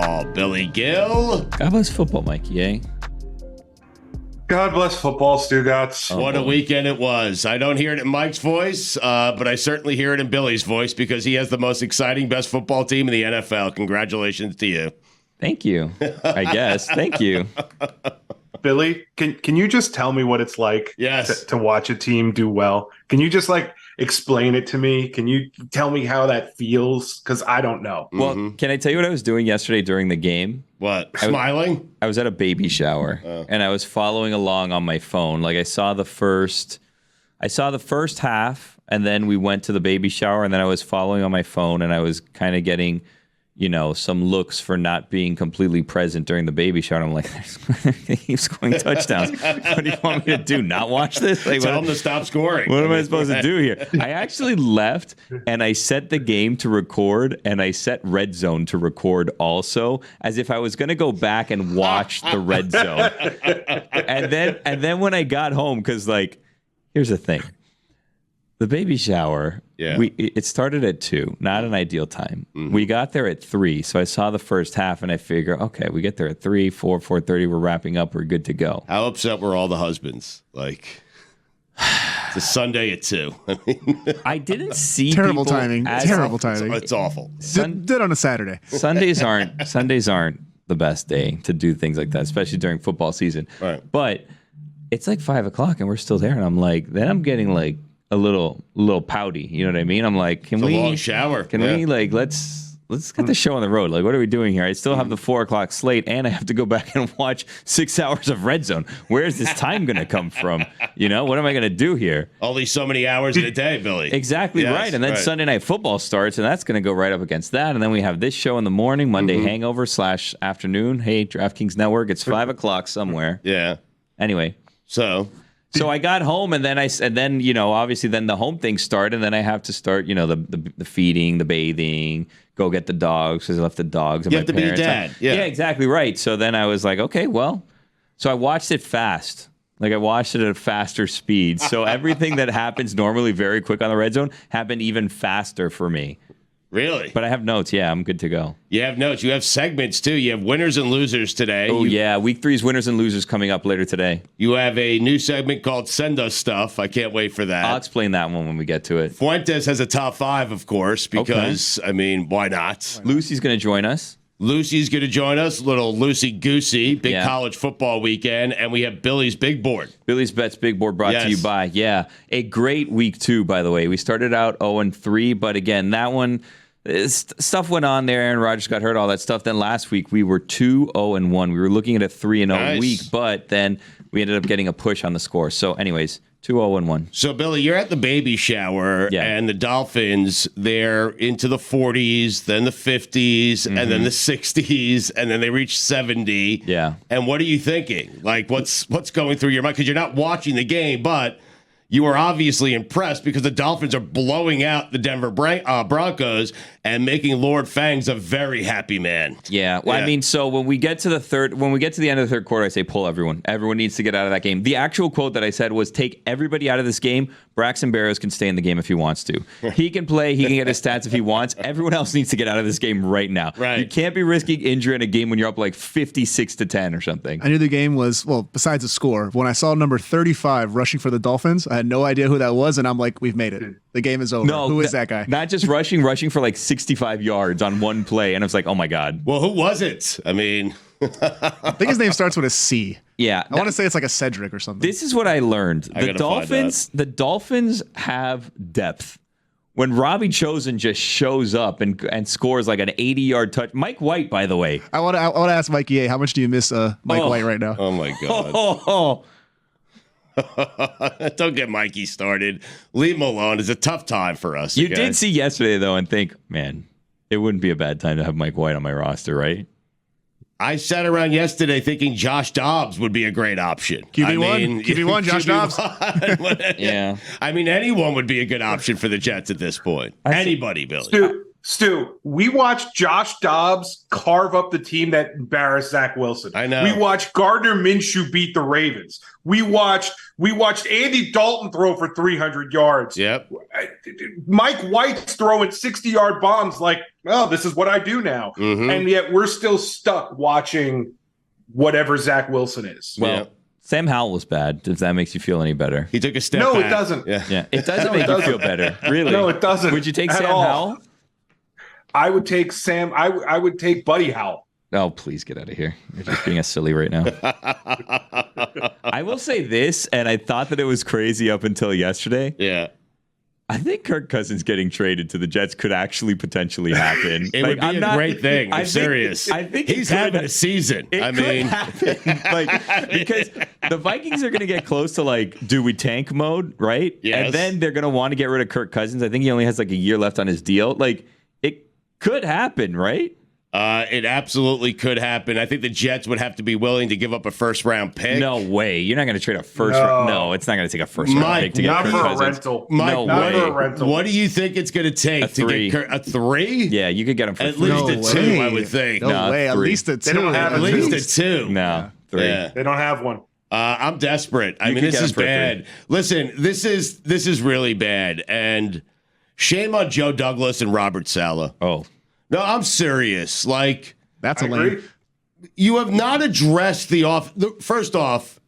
football, Billy Gill. God bless football, Mikey, eh? God bless football, Stugotz. What a weekend it was. I don't hear it in Mike's voice, but I certainly hear it in Billy's voice because he has the most exciting, best football team in the NFL. Congratulations to you. Thank you, I guess. Thank you. Billy, can you just tell me what it's like to watch a team do well? Can you just explain it to me? Can you tell me how that feels? Because I don't know. Well, can I tell you what I was doing yesterday during the game? What? Smiling? I was at a baby shower and I was following along on my phone. Like I saw the first half, and then we went to the baby shower, and then I was following on my phone, and I was kind of getting, some looks for not being completely present during the baby shower. I'm like, he keeps scoring touchdowns. What do you want me to do? Not watch this? Tell him to stop scoring. What am I supposed to do here? I actually left, and I set the game to record, and I set Red Zone to record also, as if I was going to go back and watch the Red Zone. And then when I got home, because here's the thing. The baby shower, it started at 2, not an ideal time. Mm-hmm. We got there at 3, so I saw the first half, and I figure, okay, we get there at 3, 4, 4:30, we're wrapping up, we're good to go. How upset were all the husbands? It's a Sunday at 2. I didn't see terrible timing. Terrible timing. It's awful. Did on a Saturday. Sundays aren't the best day to do things like that, especially during football season. Right. But it's 5 o'clock, and we're still there, and I'm getting a little pouty, you know what I mean? I'm like, can we? A long shower. Can we let's get the show on the road? What are we doing here? I still have the 4 o'clock slate, and I have to go back and watch 6 hours of Red Zone. Where is this time going to come from? What am I going to do here? Only so many hours in a day, Billy. Exactly right. And then Sunday Night Football starts, and that's going to go right up against that. And then we have this show in the morning, Monday Hangover / afternoon. Hey, DraftKings Network, it's 5 o'clock somewhere. Yeah. Anyway, So I got home, and then obviously then the home things start, and then I have to start, the feeding, the bathing, go get the dogs because I left the dogs at my parents' house. You have to be a dad. Yeah, exactly right. So then I was like, okay, well, so I watched it fast. I watched it at a faster speed. So everything that happens normally very quick on the Red Zone happened even faster for me. Really? But I have notes. Yeah, I'm good to go. You have notes. You have segments, too. You have winners and losers today. Oh, yeah. Week 3's winners and losers coming up later today. You have a new segment called Send Us Stuff. I can't wait for that. I'll explain that one when we get to it. Fuentes has a top 5, of course, because, why not? Lucy's going to join us. Lucy's going to join us. Little Lucy Goosey, big college football weekend. And we have Billy's Big Board. Billy's Bets Big Board brought to you by, a great week 2, by the way. We started out 0-3, but again, that one... Stuff went on there. Aaron Rodgers got hurt, all that stuff. Then last week, we were 2-0-1. We were looking at a 3-0 week, but then we ended up getting a push on the score. So anyways, 2-0-1. So, Billy, you're at the baby shower, and the Dolphins, they're into the 40s, then the 50s, and then the 60s, and then they reach 70. Yeah. And what are you thinking? What's going through your mind? Because you're not watching the game, but... You were obviously impressed because the Dolphins are blowing out the Denver Broncos and making Lord Fangs a very happy man. Yeah. Well, so when we get to the end of the third quarter, I say pull everyone. Everyone needs to get out of that game. The actual quote that I said was take everybody out of this game. Braxton Berrios can stay in the game if he wants to. He can play. He can get his stats if he wants. Everyone else needs to get out of this game right now. Right. You can't be risking injury in a game when you're up 56-10 or something. I knew the game was, besides the score, when I saw number 35 rushing for the Dolphins, I had no idea who that was, and I'm like, we've made it. The game is over. No, who is that guy? Not just rushing for 65 yards on one play, and I was like, oh my God. Well, who was it? I think his name starts with a C. Yeah. I want to say it's a Cedric or something. This is what I learned. The Dolphins have depth. When Robbie Chosen just shows up and scores an 80-yard touch. Mike White, by the way. I want to ask Mikey, how much do you miss Mike White right now? Oh my God. Don't get Mikey started. Leave him alone. It's a tough time for us. You did see yesterday, though, and think, man, it wouldn't be a bad time to have Mike White on my roster, right? I sat around yesterday thinking Josh Dobbs would be a great option. QB1, Josh Dobbs. Yeah. Anyone would be a good option for the Jets at this point. Anybody, Billy. Stu, we watched Josh Dobbs carve up the team that embarrassed Zach Wilson. I know. We watched Gardner Minshew beat the Ravens. We watched Andy Dalton throw for 300 yards. Yep. Mike White's throwing 60-yard bombs like, oh, this is what I do now. Mm-hmm. And yet we're still stuck watching whatever Zach Wilson is. Well, Sam Howell was bad, if that makes you feel any better. He took a step No, back. it doesn't. Yeah, it doesn't make you feel better. Really? No, it doesn't. Would you take at Sam all. Howell? I would take Sam. I would take Buddy Howell. Oh, please get out of here. You're just being a silly right now. I will say this, and I thought that it was crazy up until yesterday. Yeah. I think Kirk Cousins getting traded to the Jets could actually potentially happen. It would be a great thing. I'm serious. I think he's having a season. It could happen. Because the Vikings are going to get close to do we tank mode, right? Yes. And then they're going to want to get rid of Kirk Cousins. I think he only has a year left on his deal. It could happen, right? It absolutely could happen. I think the Jets would have to be willing to give up a first-round pick. No way. You're not going to trade a first round. No, it's not going to take a first-round pick to get not Kirk for Cousins. a rental. Mike, No not way. for a rental. What do you think it's going to take A three. to get a 3? Yeah, you could get him for At free. least a 2, I would think. No way. At 3. least a 2. They don't have At a least a 2. No, 3. Yeah. They don't have one. I'm desperate. I You mean, could this get is him for a bad. Listen, this is really bad. And shame on Joe Douglas and Robert Saleh. Oh, No, I'm serious. That's I a lame. agree. You have not addressed first off,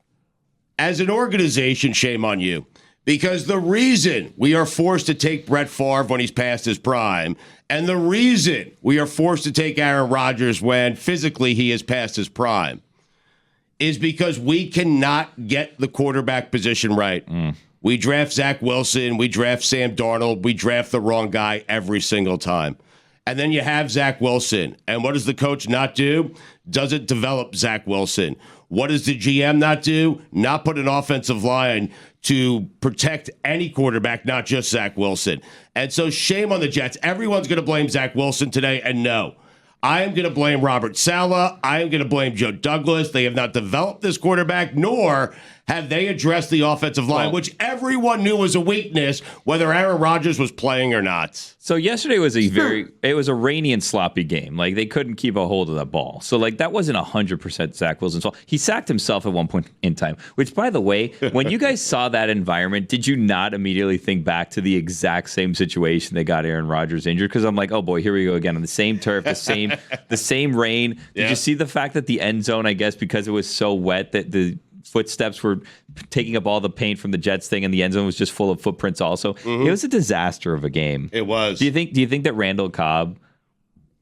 as an organization, shame on you. Because the reason we are forced to take Brett Favre when he's past his prime, and the reason we are forced to take Aaron Rodgers when physically he is past his prime, is because we cannot get the quarterback position right. We draft Zach Wilson, we draft Sam Darnold, we draft the wrong guy every single time. And then you have Zach Wilson. And what does the coach not do? Doesn't develop Zach Wilson. What does the GM not do? Not put an offensive line to protect any quarterback, not just Zach Wilson. And so shame on the Jets. Everyone's going to blame Zach Wilson today. And no, I am going to blame Robert Saleh. I am going to blame Joe Douglas. They have not developed this quarterback, nor have they addressed the offensive line, which everyone knew was a weakness, whether Aaron Rodgers was playing or not. so yesterday was it was a rainy and sloppy game. They couldn't keep a hold of that ball. So that wasn't 100% Zach Wilson's fault. He sacked himself at one point in time, which, by the way, when you guys saw that environment, did you not immediately think back to the exact same situation they got Aaron Rodgers injured? Because I'm like, oh boy, here we go again on the same turf, the same rain. Did you see the fact that the end zone, I guess, because it was so wet that the footsteps were taking up all the paint from the Jets thing, and the end zone was just full of footprints also. It was a disaster of a game. It was. Do you think that Randall Cobb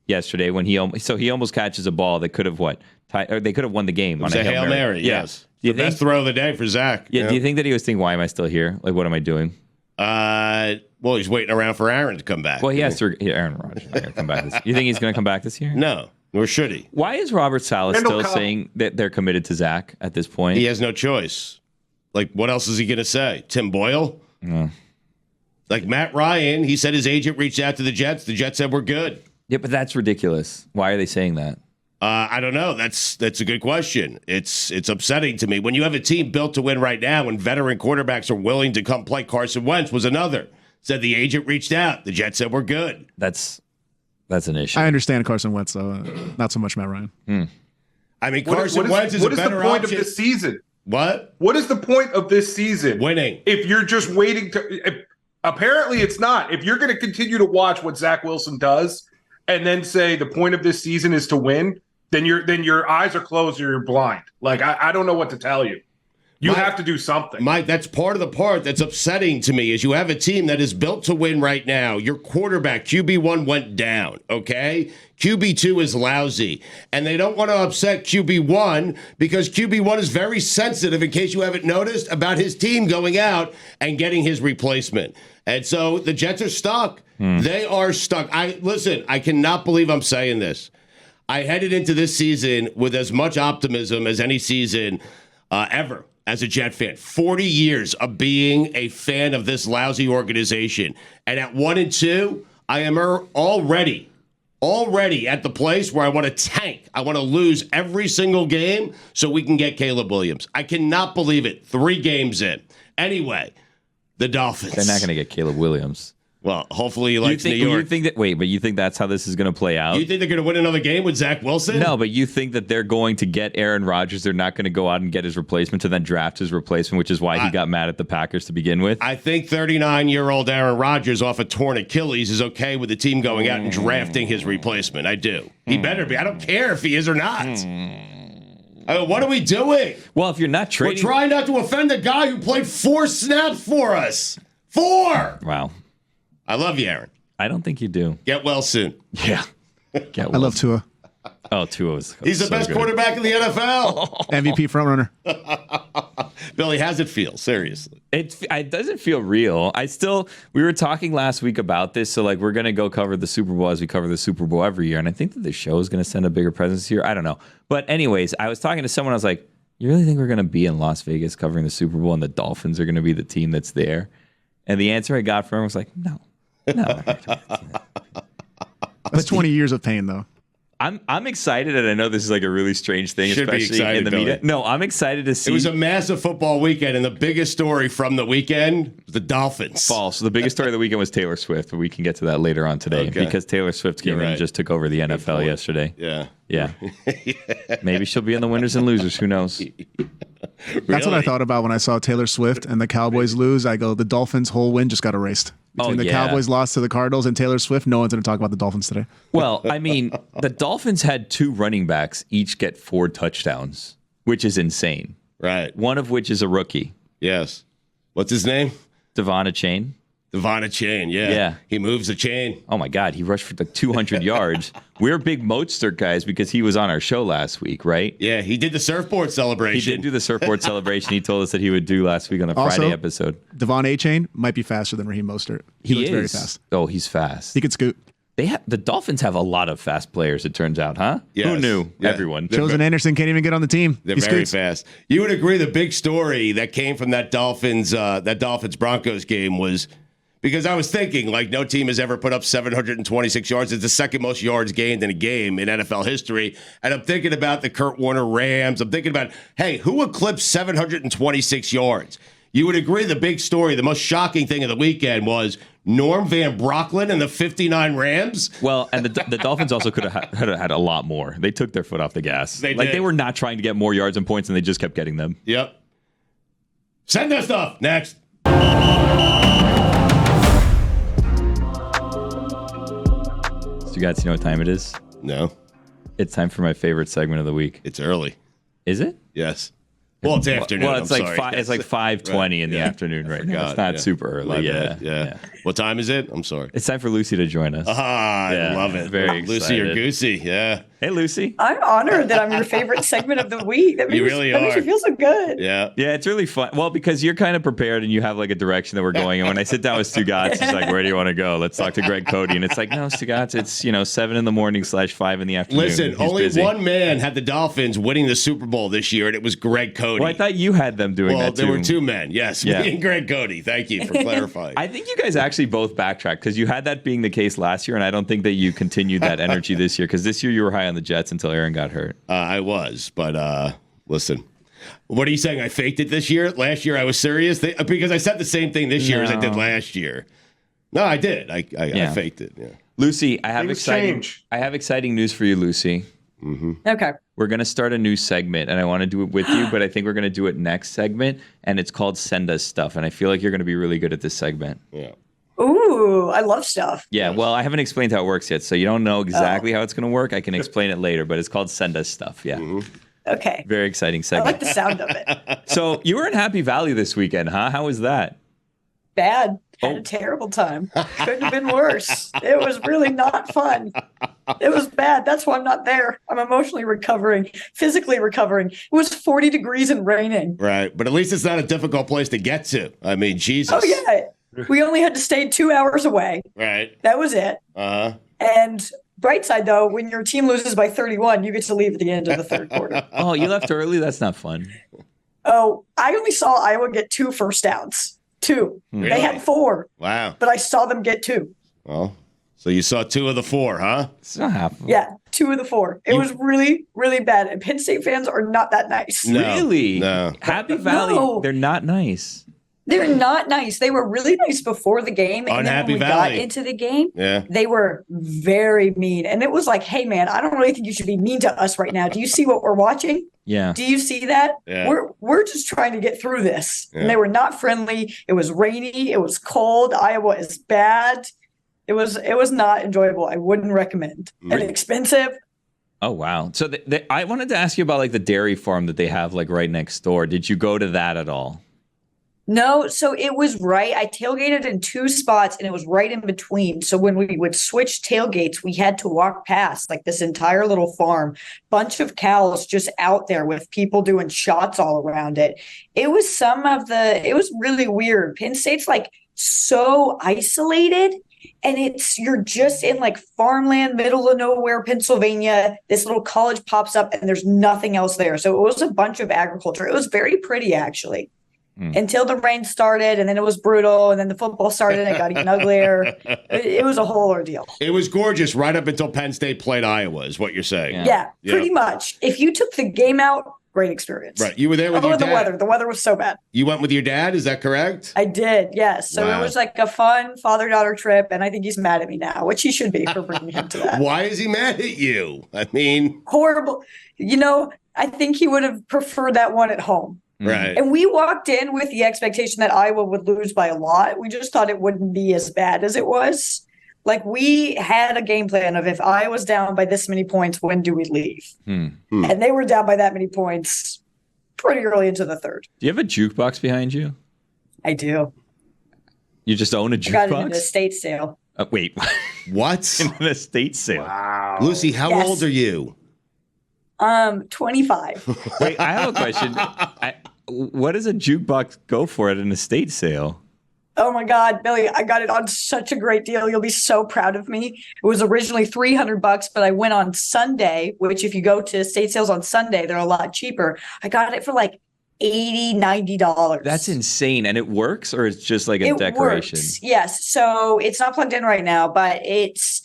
yesterday, when he almost catches a ball that could have they could have won the game on a Hail Mary, Yeah. yes. Do you Best think, throw of the day for Zach. yeah, do you think that he was thinking, why am I still here? What am I doing? Well, he's waiting around for Aaron to come back. Well, he has to. Aaron Rodgers is not going to come back. You think he's going to come back this year? No, nor should he. Why is Robert Saleh Randall still Cobb. saying that they're committed to Zach at this point? He has no choice. What else is he going to say? Tim Boyle? Matt Ryan, he said his agent reached out to the Jets. The Jets said, we're good. Yeah, but that's ridiculous. Why are they saying that? I don't know. That's a good question. It's upsetting to me. When you have a team built to win right now and veteran quarterbacks are willing to come play, Carson Wentz was another. Said the agent reached out. The Jets said, we're good. That's an issue. I understand Carson Wentz, though. Not so much Matt Ryan. I mean, What Carson Wentz is a better the point option. of this season? What? What is the point of this season? Winning. If you're just waiting to apparently it's not. If you're going to continue to watch what Zach Wilson does and then say the point of this season is to win, then your eyes are closed or you're blind. I don't know what to tell you. You have to do something. Mike, that's part of the part that's upsetting to me is you have a team that is built to win right now. Your quarterback, QB1, went down, okay? QB2 is lousy. And they don't want to upset QB1 because QB1 is very sensitive, in case you haven't noticed, about his team going out and getting his replacement. And so the Jets are stuck. They are stuck. I cannot believe I'm saying this. I headed into this season with as much optimism as any season ever. As a Jet fan, 40 years of being a fan of this lousy organization. And at 1-2, I am already at the place where I want to tank. I want to lose every single game so we can get Caleb Williams. I cannot believe it. 3 games in. Anyway, the Dolphins. They're not going to get Caleb Williams. Well, hopefully he likes New York. But you think that's how this is going to play out? You think they're going to win another game with Zach Wilson? No, but you think that they're going to get Aaron Rodgers. They're not going to go out and get his replacement to then draft his replacement, which is why he got mad at the Packers to begin with. I think 39-year-old Aaron Rodgers off a torn Achilles is okay with the team going out and drafting his replacement. I do. He better be. I don't care if he is or not. I mean, what are we doing? Well, if you're not trading... We're trying not to offend a guy who played 4 snaps for us. 4! Wow. I love you, Aaron. I don't think you do. Get well soon. Yeah. Get well. I love Tua. Oh, Tua was He's the so best good. quarterback in the NFL. MVP frontrunner. Billy, how's it feel? Seriously. It doesn't feel real. We were talking last week about this, so like we're going to go cover the Super Bowl as we cover the Super Bowl every year, and I think that the show is going to send a bigger presence here. I don't know. But anyways, I was talking to someone, I was like, you really think we're going to be in Las Vegas covering the Super Bowl and the Dolphins are going to be the team that's there? And the answer I got from him was like, no. That's 20 years of pain, though. I'm excited, and I know this is like a really strange thing, Should be especially excited, in the Billy. media. No, I'm excited to see. It was a massive football weekend, and the biggest story from the weekend was the Dolphins. False. The biggest story of the weekend was Taylor Swift, but we can get to that later on today because Taylor Swift came in and just took over the NFL yesterday. Yeah. Yeah. Maybe she'll be in the winners and losers. Who knows? That's what I thought about when I saw Taylor Swift and the Cowboys lose. I go, the Dolphins' whole win just got erased. Between the Cowboys lost to the Cardinals and Taylor Swift, no one's going to talk about the Dolphins today. Well, I mean, the Dolphins had 2 running backs each get 4 touchdowns, which is insane. Right. One of which is a rookie. Yes. What's his name? Devon Chain. Devon Chain, yeah. Yeah. He moves the chain. Oh, my God. He rushed for like 200 yards. We're big Mostert guys because he was on our show last week, right? Yeah, he did the surfboard celebration. He did do the surfboard celebration he told us that he would do last week on a Friday episode. Devon Chain might be faster than Raheem Mostert. He looks very fast. Oh, he's fast. He could scoot. The Dolphins have a lot of fast players, it turns out, huh? Yes. Who knew? Yeah. Everyone. Chosen Anderson can't even get on the team. They're He very scoots. fast. You would agree the big story that came from that Dolphins Broncos game was because I was thinking, like, no team has ever put up 726 yards. It's the second most yards gained in a game in NFL history. And I'm thinking about the Kurt Warner Rams. I'm thinking about, hey, who eclipsed 726 yards? You would agree the big story, the most shocking thing of the weekend was Norm Van Brocklin and the 59 Rams. Well, and the Dolphins also could have had a lot more. They took their foot off the gas. They They were not trying to get more yards and points, and they just kept getting them. Yep. Send that stuff. Next. Stugotz, you know what time it is? No, It's time for my favorite segment of the week. it's early. Is it? Yes. Well, it's afternoon. Well, it's I'm like sorry. it's like 5:20 in the afternoon right now. It's not super early. My Yeah, bad. Yeah. What time is it? I'm sorry. It's time for Lucy to join us. I Yeah, love it. very Lucy or excited. Goosey. Yeah. Hey, Lucy. I'm honored that I'm your favorite segment of the week. That makes, You really that makes are. me feel so good. Yeah. Yeah, it's really fun. Well, because you're kind of prepared and you have like a direction that we're going. And when I sit down with Stugotz, he's like, "Where do you want to go? Let's talk to Greg Cody." And it's like, "No, Stugotz, it's 7 in the morning / 5 in the afternoon." Listen, He's only busy. one man had the Dolphins winning the Super Bowl this year, and it was Greg Cody. Well, I thought you had them doing Well, that too. there were 2 men. Yes, Yeah. me and Greg Cody. Thank you for clarifying. I think you guys actually both backtracked because you had that being the case last year, and I don't think that you continued that energy this year because this year you were high on the Jets until Aaron got hurt. I was, but listen. What are you saying? I faked it this year? Last year I was serious? Because I said the same thing this year as I did last year. No, I did. I faked it. Yeah. Lucy, I have Things exciting. change. I have exciting news for you, Lucy. Okay. We're going to start a new segment, and I want to do it with you, but I think we're going to do it next segment, and it's called Send Us Stuff, and I feel like you're going to be really good at this segment. Yeah. Ooh, I love stuff. Yeah, well, I haven't explained how it works yet, so you don't know exactly how it's going to work. I can explain it later, but it's called Send Us Stuff. Yeah. Okay. Very exciting I segment. like the sound of it. So you were in Happy Valley this weekend, huh? How was that? Bad. Had a terrible time. Couldn't have been worse. It was really not fun. It was bad. That's why I'm not there. I'm emotionally recovering, physically recovering. It was 40 degrees and raining. Right. But at least it's not a difficult place to get to. I mean, Jesus. Oh, yeah. We only had to stay 2 hours away. Right. That was it. Uh-huh. And bright side, though, when your team loses by 31, you get to leave at the end of the third quarter. Oh, you left early? That's not fun. Oh, I only saw Iowa get 2 first downs. 2. Really? They had 4, Wow. but I saw them get 2. Well, so you saw 2 of the 4, huh? It's not happening. Yeah, 2 of the 4. It was really, really bad. And Penn State fans are not that nice. No. Really? No. Happy Valley, No. they're not nice. They're not nice. They were really nice before the game. And then Unhappy when we Valley. got into the game, Yeah. they were very mean. And it was like, hey, man, I don't really think you should be mean to us right now. Do you see what we're watching? Yeah. Do you see that? Yeah. We're just trying to get through this. Yeah. And they were not friendly. It was rainy. It was cold. Iowa is bad. It was not enjoyable. I wouldn't recommend. And expensive. Oh, wow. So I wanted to ask you about like the dairy farm that they have like right next door. Did you go to that at all? No, so it was right. I tailgated in 2 spots and it was right in between. So when we would switch tailgates, we had to walk past like this entire little farm, bunch of cows just out there with people doing shots all around it. It was it was really weird. Penn State's like so isolated and you're just in like farmland, middle of nowhere, Pennsylvania. This little college pops up and there's nothing else there. So it was a bunch of agriculture. It was very pretty actually. Until the rain started, and then it was brutal, and then the football started, and it got even uglier. It was a whole ordeal. It was gorgeous right up until Penn State played Iowa, is what you're saying. Yeah, pretty much. If you took the game out, great experience. Right. You were there with your dad. The weather was so bad. You went with your dad, is that correct? I did, yes. So Wow. it was like a fun father-daughter trip, and I think he's mad at me now, which he should be for bringing him to that. Why is he mad at you? I mean, Horrible. I think he would have preferred that one at home. right. And we walked in with the expectation that Iowa would lose by a lot. We just thought it wouldn't be as bad as it was. Like we had a game plan of if Iowa's down by this many points, when do we leave? And they were down by that many points pretty early into the third. Do you have a jukebox behind you? I do. You just own a I got it in an jukebox? estate sale. Wait, What? in an estate sale? Wow. Lucy, how Yes. old are you? 25. Wait, I have a question. What does a jukebox go for at an estate sale? Oh my God, Billy, I got it on such a great deal. You'll be so proud of me. It was originally $300, but I went on Sunday, which if you go to estate sales on Sunday, they're a lot cheaper. I got it for like $80, $90. That's insane. And it works, or it's just like a decoration? Works. Yes. So it's not plugged in right now, but it's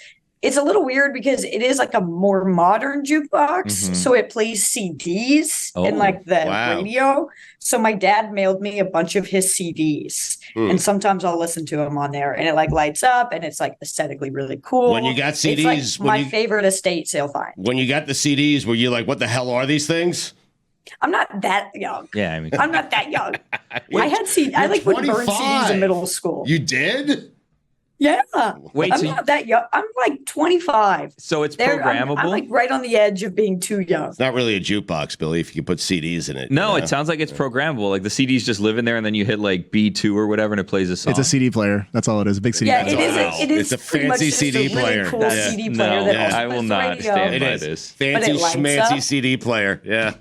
a little weird because it is like a more modern jukebox. So it plays CDs and like the wow. radio. So my dad mailed me a bunch of his CDs and sometimes I'll listen to them on there and it like lights up and it's like aesthetically really cool. When you got CDs, it's like my favorite estate sale find. When you got the CDs, were you like, what the hell are these things? I'm not that young. Yeah, I mean, I'm not that young. I had CDs. I like would burn 25. CDs in middle school. You did? Yeah. Wait, I'm so not that young. I'm like 25. so it's I'm programmable? like right on the edge of being too young. It's not really a jukebox, Billy, if you could put CDs in it. No, you know? it sounds like it's programmable. Like the CDs just live in there, and then you hit like B2 or whatever, and it plays a song. It's a CD player. That's all it is. A big CD Yeah, player. it is. Wow. It is It's a pretty much fancy just CD a really player. cool Yeah. CD player No, that yeah. also I will plays the not radio. stand It by is. this. Fancy But it lights schmancy up. CD player. Yeah.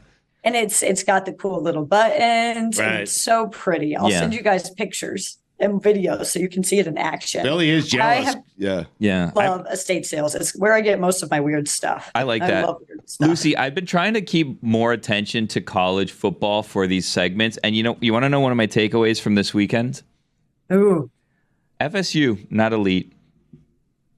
And it's got the cool little buttons. Right. And it's so pretty. I'll Yeah. send you guys pictures and videos so you can see it in action. Billy is jealous. have- Yeah. Yeah. Love estate sales. It's where I get most of my weird stuff. I like that. love weird stuff. Lucy, I've been trying to keep more attention to college football for these segments. And you want to know one of my takeaways from this weekend? Ooh. FSU, not elite.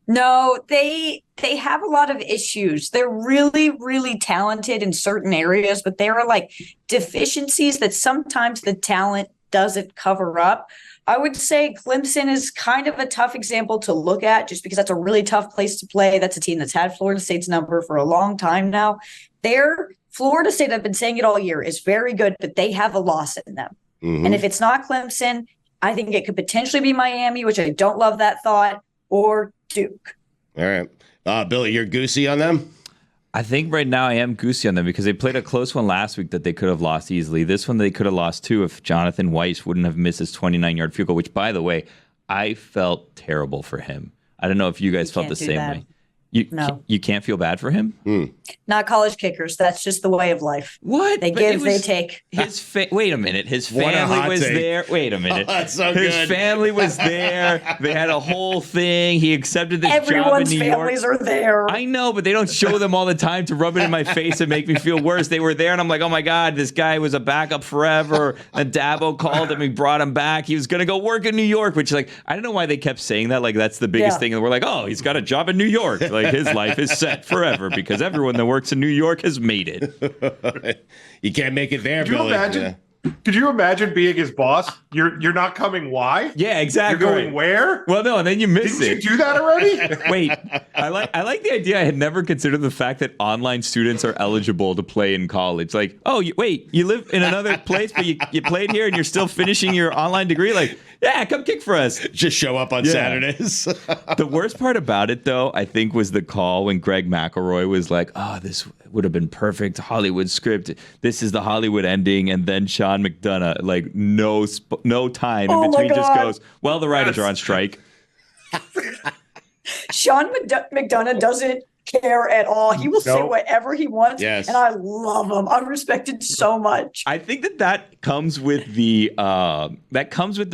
No, they have a lot of issues. They're really, really talented in certain areas, but there are like deficiencies that sometimes the talent doesn't cover up. I would say Clemson is kind of a tough example to look at just because that's a really tough place to play. That's a team that's had Florida State's number for a long time now. Florida State, I've been saying it all year, is very good, but they have a loss in them. Mhm. And if it's not Clemson, I think it could potentially be Miami, which I don't love that thought, or Duke. All right. Billy, you're goosey on them? I think right now I am goosey on them because they played a close one last week that they could have lost easily. This one they could have lost too if Jonathan Weiss wouldn't have missed his 29-yard field goal, which, by the way, I felt terrible for him. I don't know if you guys felt the can't do same that. way. No. You can't feel bad for him? Not college kickers. That's just the way of life. What? They But give, it they was- take. Wait a minute. His What a family hot was take. there. Wait a minute. Oh, that's so His good. family was there. They had a whole thing. He accepted this job in Everyone's New York. families are there. I know, but they don't show them all the time to rub it in my face and make me feel worse. They were there, and I'm like, oh my God, this guy was a backup forever. And Dabo called him, he brought him back. He was going to go work in New York, which, like, I don't know why they kept saying that. Like, that's the biggest Yeah. thing. And we're like, oh, he's got a job in New York. Like, his life is set forever because everyone that works in New York has made it. You can't make it there, Could you Billy. imagine? Yeah. Could you imagine being his boss? You're not coming. Why? Yeah, exactly. You're going where? Well, no, and then you miss Didn't it. you do that already? Wait, I like the idea. I had never considered the fact that online students are eligible to play in college. Like, oh, you live in another place, but you played here and you're still finishing your online degree. Like, yeah, come kick for us. Just show up on Saturdays. The worst part about it, though, I think, was the call when Greg McElroy was like, oh, this would have been perfect Hollywood script. This is the Hollywood ending. And then Sean McDonough, like, no time in between, just goes, well, the writers are on strike. Sean McDonough doesn't care at all. He will say whatever he wants. Yes. And I love him. I'm respected so much. I think that comes with the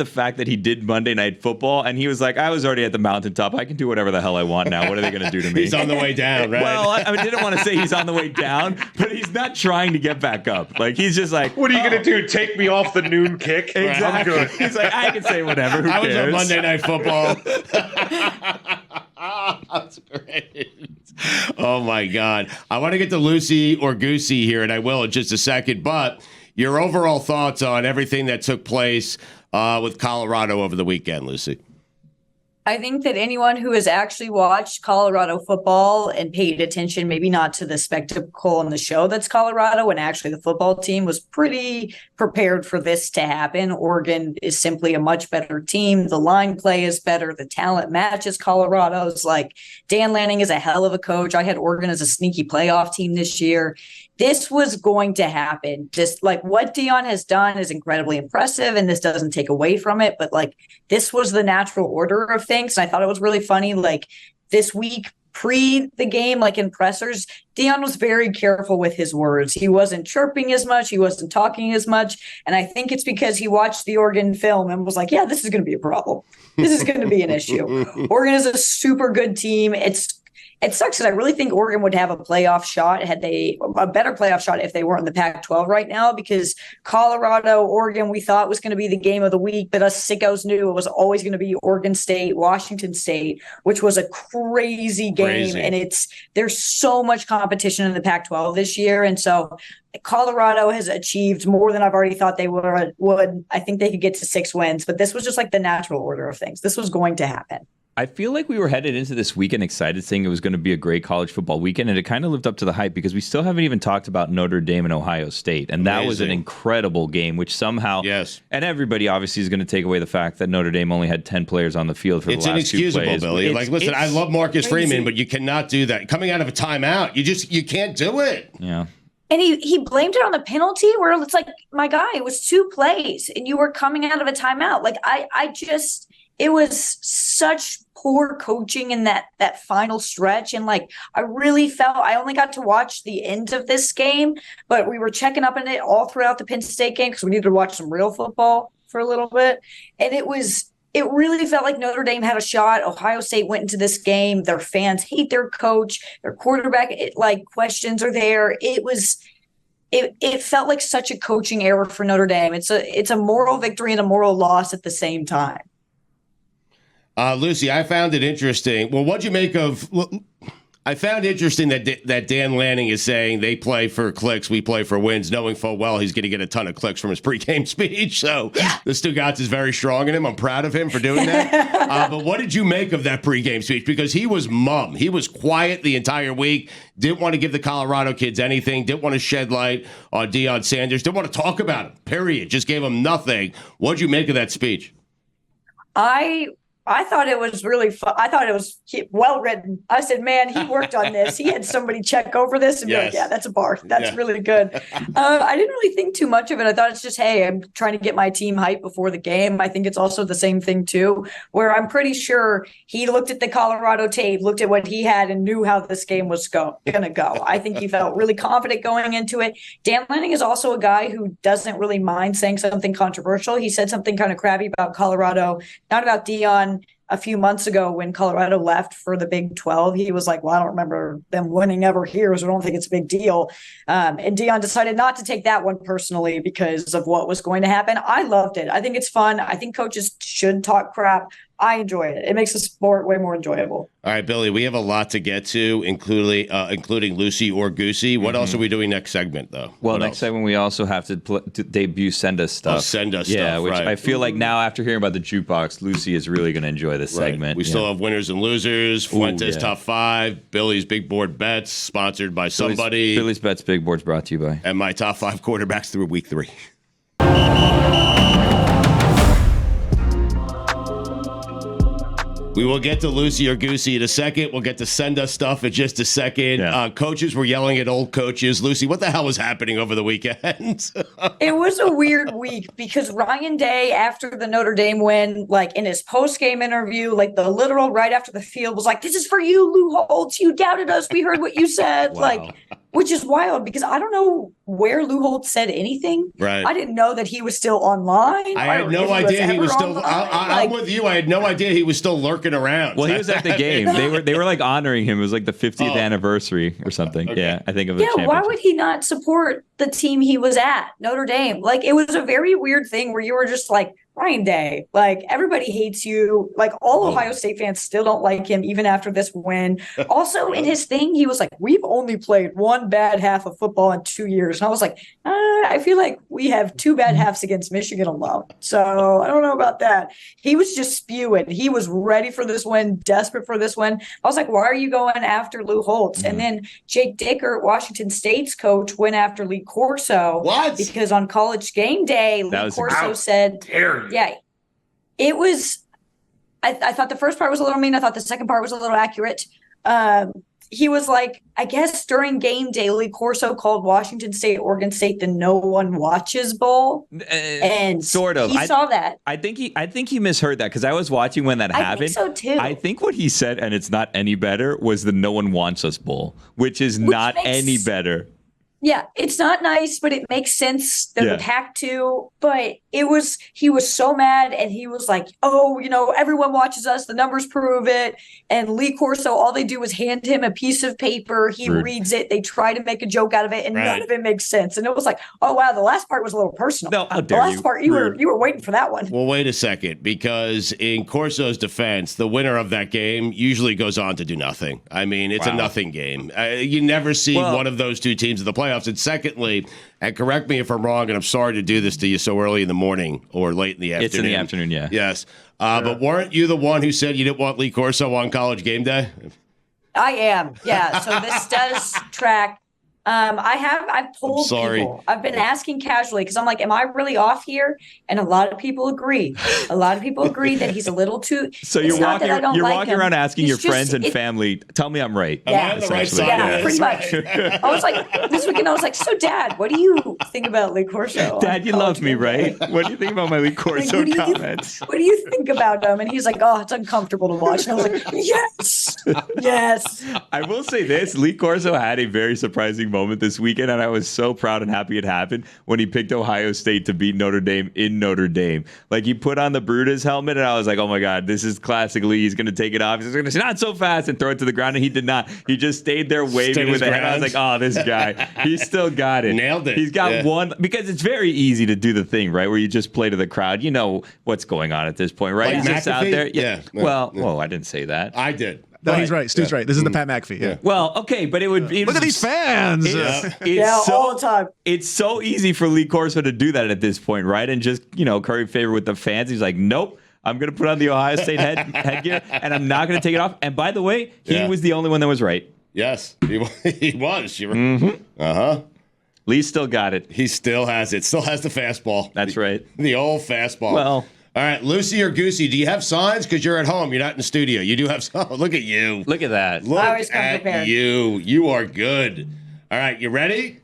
fact that he did Monday Night Football, and he was like, I was already at the mountaintop. I can do whatever the hell I want now. What are they going to do to me? He's on the way down, right? Well, I didn't want to say he's on the way down, but he's not trying to get back up. Like, he's just like, What are you going to do? Take me off the noon kick? exactly. I'm good. He's like, I can say whatever. Who I was cares? on Monday Night Football. That's great. Oh my God. I want to get to Lucy or Goosey here, and I will in just a second. But your overall thoughts on everything that took place with Colorado over the weekend, Lucy? I think that anyone who has actually watched Colorado football and paid attention, maybe not to the spectacle on the show that's Colorado, and actually the football team was pretty prepared for this to happen. Oregon is simply a much better team. The line play is better. The talent matches Colorado's. Like, Dan Lanning is a hell of a coach. I had Oregon as a sneaky playoff team this year. This was going to happen. Just like what Deion has done is incredibly impressive, and this doesn't take away from it. But like, this was the natural order of things. And I thought it was really funny. Like, this week pre the game, like in pressers, Deion was very careful with his words. He wasn't chirping as much. He wasn't talking as much. And I think it's because he watched the Oregon film and was like, yeah, this is going to be a problem. This is going to be an issue. Oregon is a super good team. It sucks because I really think Oregon would have a playoff shot a better playoff shot if they weren't in the Pac-12 right now, because Colorado, Oregon, we thought was going to be the game of the week, but us sickos knew it was always going to be Oregon State, Washington State, which was a crazy game. And there's so much competition in the Pac-12 this year. And so Colorado has achieved more than I've already thought they would. I think they could get to 6 wins, but this was just like the natural order of things. This was going to happen. I feel like we were headed into this weekend excited, saying it was going to be a great college football weekend, and it kind of lived up to the hype because we still haven't even talked about Notre Dame and Ohio State, and that was an incredible game, which somehow, and everybody obviously is going to take away the fact that Notre Dame only had 10 players on the field for the last 2 plays. It's inexcusable, Billy. Like, listen, I love Marcus Freeman, but you cannot do that. Coming out of a timeout, you can't do it. Yeah. And he blamed it on the penalty where it's like, my guy, it was 2 plays and you were coming out of a timeout. Like, it was such poor coaching in that final stretch. And like, I really felt I only got to watch the end of this game, but we were checking up on it all throughout the Penn State game because we needed to watch some real football for a little bit. And it really felt like Notre Dame had a shot. Ohio State went into this game. Their fans hate their coach, their quarterback, questions are there. It felt like such a coaching error for Notre Dame. It's a moral victory and a moral loss at the same time. Lucy, I found it interesting. Well, what'd you make of? I found interesting that Dan Lanning is saying they play for clicks, we play for wins, knowing full well he's going to get a ton of clicks from his pregame speech. So the Stugotz is very strong in him. I'm proud of him for doing that. But what did you make of that pregame speech? Because he was mum. He was quiet the entire week. Didn't want to give the Colorado kids anything. Didn't want to shed light on Deion Sanders. Didn't want to talk about him. Period. Just gave him nothing. What'd you make of that speech? I thought it was really fun. I thought it was well written. I said, man, he worked on this. He had somebody check over this and be like, yeah, that's a bar. That's really good. I didn't really think too much of it. I thought it's just, hey, I'm trying to get my team hyped before the game. I think it's also the same thing, too, where I'm pretty sure he looked at the Colorado tape, looked at what he had, and knew how this game was going to go. I think he felt really confident going into it. Dan Lanning is also a guy who doesn't really mind saying something controversial. He said something kind of crabby about Colorado, not about Deion. A few months ago when Colorado left for the Big 12, he was like, well, I don't remember them winning ever here, so I don't think it's a big deal. And Deion decided not to take that one personally because of what was going to happen. I loved it. I think it's fun. I think coaches should talk crap. I enjoy it. It makes the sport way more enjoyable. All right, Billy, we have a lot to get to, including Lucy or Goosey. What else are we doing next segment, though? Well, What next else? segment we also have to debut Send Us Stuff. Oh, Send Us yeah, Stuff, which right. I feel like now after hearing about the jukebox, Lucy is really going to enjoy this Right. segment. We still have winners and losers, Fuentes Top 5, Billy's Big Board Bets, sponsored by somebody, Billy's Bets Big Board's brought to you by. and my top 5 quarterbacks through week 3. We will get to Lucy or Goosey in a second. We'll get to Send Us Stuff in just a second. Yeah. Coaches were yelling at old coaches. Lucy, what the hell was happening over the weekend? It was a weird week because Ryan Day, after the Notre Dame win, like in his post-game interview, like the literal right after the field was like, "This is for you, Lou Holtz. You doubted us. We heard what you said." Wow. Like, which is wild because I don't know where Lou Holtz said anything. Right. I didn't know that he was still online. I had no idea he was still. I'm with you. I had no idea he was still lurking around. Well, he was at the game. They were like honoring him. It was like the 50th anniversary or something. Okay. Yeah, I think of the Yeah, why championship. would he not support the team he was at, Notre Dame? Like, it was a very weird thing where you were just like, Ryan Day, like, everybody hates you. Like, all Ohio State fans still don't like him, even after this win. Also, in his thing, he was like, "We've only played one bad half of football in 2 years." And I was like, I feel like we have 2 bad halves against Michigan alone. So I don't know about that. He was just spewing. He was ready for this win, desperate for this win. I was like, why are you going after Lou Holtz? And then Jake Dicker, Washington State's coach, went after Lee Corso. What? Because on College Game Day, Lee Corso said, yeah, it was, I thought the first part was a little mean. I thought the second part was a little accurate. He was like, I guess during game day, Lee Corso called Washington State, Oregon State the No One Watches Bowl. And sort of. He saw that. I think he misheard that because I was watching when that happened. I think so too. I think what he said, and it's not any better, was the No One Wants Us Bowl, which is not any better. Yeah, it's not nice, but it makes sense that it had to. But he was so mad, and he was like, "Oh, everyone watches us. The numbers prove it." And Lee Corso, all they do is hand him a piece of paper. He reads it. They try to make a joke out of it, and none of it makes sense. And it was like, "Oh wow, the last part was a little personal." No, how dare the last part you were waiting for that one. Well, wait a second, because in Corso's defense, the winner of that game usually goes on to do nothing. I mean, it's a nothing game. You never see one of those two teams in the playoffs. And secondly, and correct me if I'm wrong, and I'm sorry to do this to you so early in the morning or late in the afternoon. It's in the afternoon, yeah. Yes. But weren't you the one who said you didn't want Lee Corso on College Game Day? I am. Yeah. So this does track. I've told people, I've been asking casually because I'm like, am I really off here? And a lot of people agree. A lot of people agree that he's a little too. So you're walking around asking your friends and family, tell me I'm right. Yeah, Am I on the right side of pretty this? much. I was like, this weekend, I was like, so Dad, what do you think about Lee Corso? Dad, you love me, right? What do you think about my Lee Corso comments? What do you think about him? And he's like, oh, it's uncomfortable to watch. And I was like, yes. I will say this, Lee Corso had a very surprising moment this weekend, and I was so proud and happy it happened when he picked Ohio State to beat Notre Dame in Notre Dame. Like, he put on the Brutus helmet, and I was like, oh my God, this is classic Lee. He's going to take it off. He's going to say, not so fast, and throw it to the ground, and he did not. He just stayed there waving with it. And I was like, oh, this guy, he's still got it. Nailed it. He's got one, because it's very easy to do the thing, right, where you just play to the crowd. You know what's going on at this point, right? Like he's just out McAfee? there. Yeah. Well, I didn't say that. I did. No, he's right. Stu's right. This is the Pat McAfee. Yeah. Well, okay, but it would be. Look at these fans. It's all the time. It's so easy for Lee Corso to do that at this point, right? And just, curry favor with the fans. He's like, nope, I'm going to put on the Ohio State headgear, and I'm not going to take it off. And by the way, he was the only one that was right. Yes, he was. Lee still got it. He still has it. Still has the fastball. That's right. The old fastball. Well. All right, Lucy or Goosey, do you have signs? Because you're at home. You're not in the studio. You do have signs. Look at you. Look at that. Look I always come at prepared. you. You are good. All right, you ready?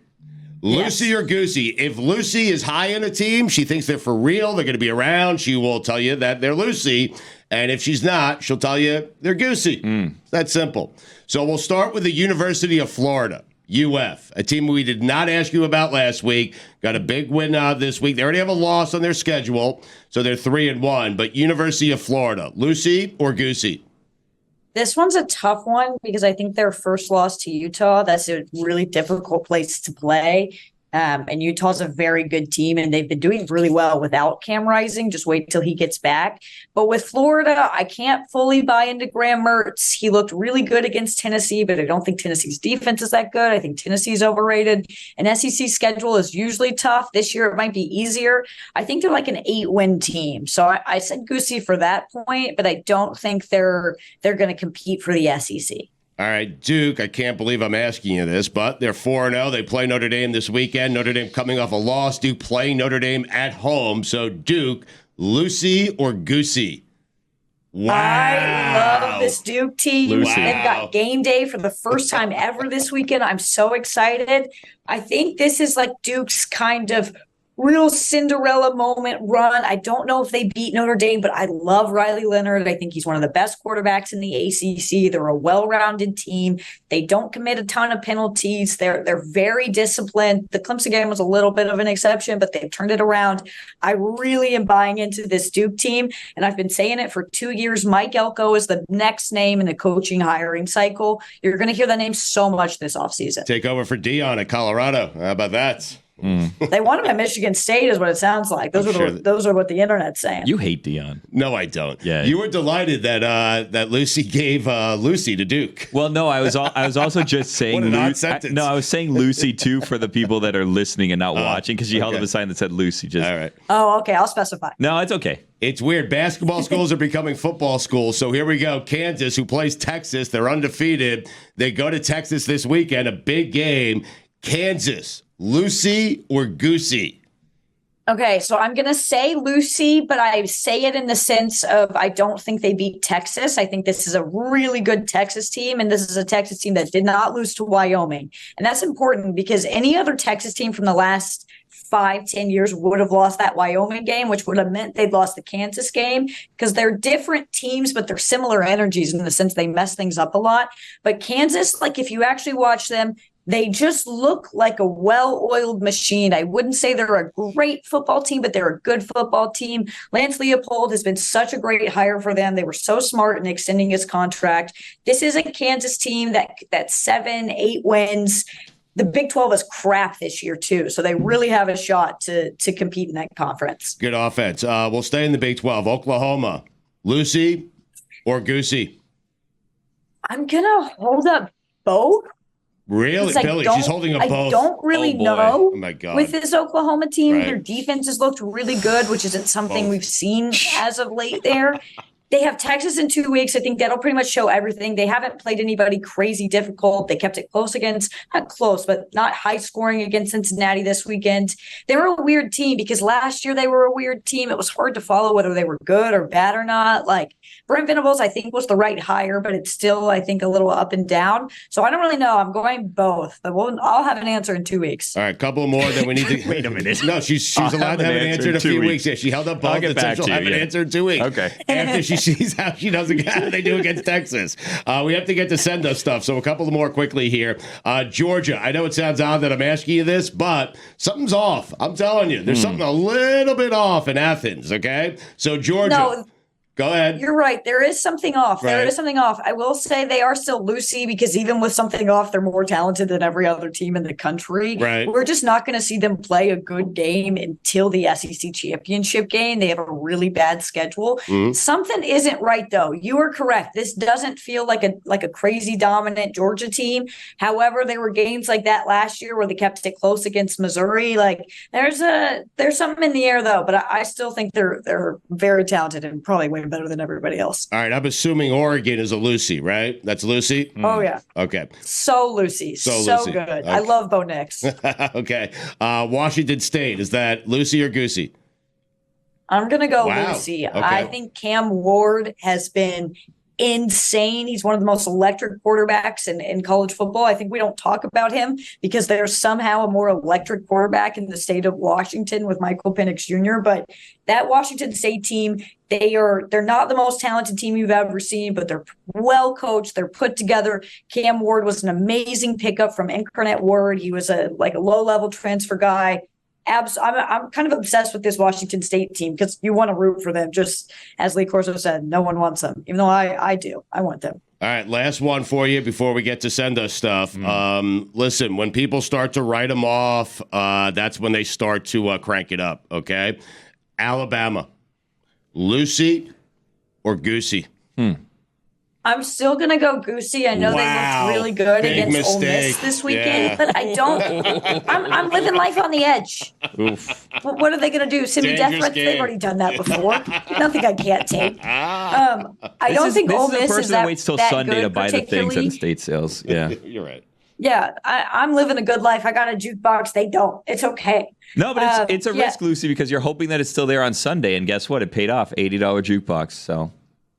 Yes. Lucy or Goosey? If Lucy is high in a team, she thinks they're for real, they're going to be around, she will tell you that they're Lucy. And if she's not, she'll tell you they're Goosey. That's simple. So we'll start with the University of Florida. UF, a team we did not ask you about last week, got a big win this week. They already have a loss on their schedule, so they're 3-1. But University of Florida, Lucy or Goosey? This one's a tough one because I think their first loss to Utah, that's a really difficult place to play. And Utah's a very good team, and they've been doing really well without Cam Rising. Just wait till he gets back. But with Florida, I can't fully buy into Graham Mertz. He looked really good against Tennessee, but I don't think Tennessee's defense is that good. I think Tennessee's overrated. An SEC schedule is usually tough. This year it might be easier. I think they're like an 8-win team. So I said Goosey for that point, but I don't think they're going to compete for the SEC. All right, Duke, I can't believe I'm asking you this, but they're 4-0. They play Notre Dame this weekend. Notre Dame coming off a loss. Duke playing Notre Dame at home. So, Duke, Lucy or Goosey? Wow. I love this Duke team. Lucy. They've got game day for the first time ever this weekend. I'm so excited. I think this is like Duke's kind of real Cinderella moment run. I don't know if they beat Notre Dame, but I love Riley Leonard. I think he's one of the best quarterbacks in the ACC. They're a well-rounded team. They don't commit a ton of penalties. They're very disciplined. The Clemson game was a little bit of an exception, but they've turned it around. I really am buying into this Duke team, and I've been saying it for 2 years. Mike Elko is the next name in the coaching hiring cycle. You're going to hear that name so much this offseason. Take over for Dion at Colorado. How about that? They want him at Michigan State is what it sounds like. Those are what the internet's saying. You hate Dion. No, I don't. Yeah. You were delighted that Lucy gave Lucy to Duke. Well, no, I was also just saying. What an odd sentence. I was saying Lucy too for the people that are listening and not watching because she held up a sign that said Lucy. All right. Oh, okay. I'll specify. No, it's okay. It's weird. Basketball schools are becoming football schools. So here we go. Kansas, who plays Texas, they're undefeated. They go to Texas this weekend, a big game. Kansas, Lucy or Goosey? Okay, so I'm going to say Lucy, but I say it in the sense of I don't think they beat Texas. I think this is a really good Texas team, and this is a Texas team that did not lose to Wyoming. And that's important because any other Texas team from the last 5-10 years would have lost that Wyoming game, which would have meant they'd lost the Kansas game because they're different teams, but they're similar energies in the sense they mess things up a lot. But Kansas, like if you actually watch them, they just look like a well-oiled machine. I wouldn't say they're a great football team, but they're a good football team. Lance Leopold has been such a great hire for them. They were so smart in extending his contract. This is a Kansas team that 7-8 wins. The Big 12 is crap this year, too. So they really have a shot to compete in that conference. Good offense. We'll stay in the Big 12. Oklahoma, Lucy or Goosey? I'm going to hold up both. Really? Billy, she's holding a both. I don't really know oh my God. with this Oklahoma team. Right. Their defense has looked really good, which isn't something we've seen as of late there. They have Texas in 2 weeks. I think that'll pretty much show everything. They haven't played anybody crazy difficult. They kept it close against, not close, but not high scoring against Cincinnati this weekend. They were a weird team because last year they were a weird team. It was hard to follow whether they were good or bad or not. Like Brent Venables, I think was the right hire, but it's still, I think, a little up and down. So I don't really know. I'm going both, but I'll have an answer in 2 weeks. All right, couple more that we need to. Wait a minute. No, she's allowed to have an answer in a few weeks. Yeah, she held up both. I'll get back to you, have an answer in 2 weeks. Okay. After she sees how she does how they do against Texas. We have to get to send us stuff. So a couple more quickly here. Georgia, I know it sounds odd that I'm asking you this, but something's off. I'm telling you, there's something a little bit off in Athens. Okay, so Georgia. No. Go ahead. You're right. There is something off. Right. There is something off. I will say they are still Lucy because even with something off, they're more talented than every other team in the country. Right. We're just not going to see them play a good game until the SEC championship game. They have a really bad schedule. Mm-hmm. Something isn't right, though. You are correct. This doesn't feel like a crazy dominant Georgia team. However, there were games like that last year where they kept it close against Missouri. Like there's something in the air, though. But I still think they're very talented and probably way better than everybody else. All right, I'm assuming Oregon is a Lucy, right? That's Lucy? Oh, yeah. Okay. So Lucy. So Lucy. Good. Okay. I love Bo Nix. Okay. Washington State, is that Lucy or Goosey? I'm going to go Wow. Lucy. Okay. I think Cam Ward has been insane. He's one of the most electric quarterbacks in college football. I think we don't talk about him because there's somehow a more electric quarterback in the state of Washington with Michael Penix Jr. But that Washington State team, they're not the most talented team you've ever seen, but they're well coached. They're put together. Cam Ward was an amazing pickup from Incarnate Word. He was a low-level transfer guy. I'm kind of obsessed with this Washington State team because you want to root for them. Just as Lee Corso said, no one wants them, even though I do. I want them. All right, last one for you before we get to send us stuff. Listen, when people start to write them off, that's when they start to crank it up, okay? Alabama, Lucy or Goosey? I'm still going to go Goosey. I know they looked really good Big against Ole Miss mistake. this weekend, Yeah. but I don't. I'm living life on the edge. Oof. What are they going to do? Send me death Dangerous threats? game. They've already done that before. Nothing I can't take. I don't think Ole This Miss is a person is that that waits till that Sunday good, to buy the things at the particularly. state sales. Yeah. You're right. Yeah, I'm living a good life. I got a jukebox. They don't. It's okay. No, but it's a yeah. risk, Lucy, because you're hoping that it's still there on Sunday. And guess what? It paid off. $80 jukebox. So